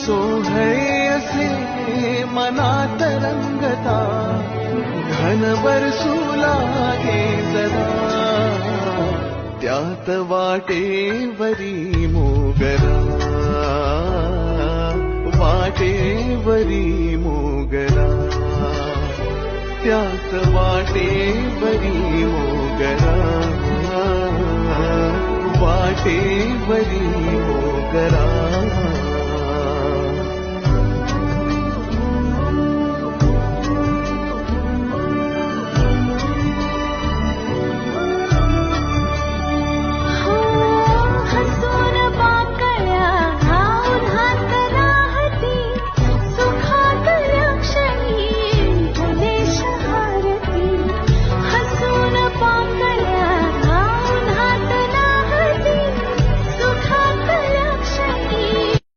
सोहळे असे मनात रंगता, घनवर सुलागे सदा, त्यात वाटेवरी मोगरा, वाटेवरी मोगरा, त्यात वाटेवरी मोगरा, वाटेवरी मोगरा.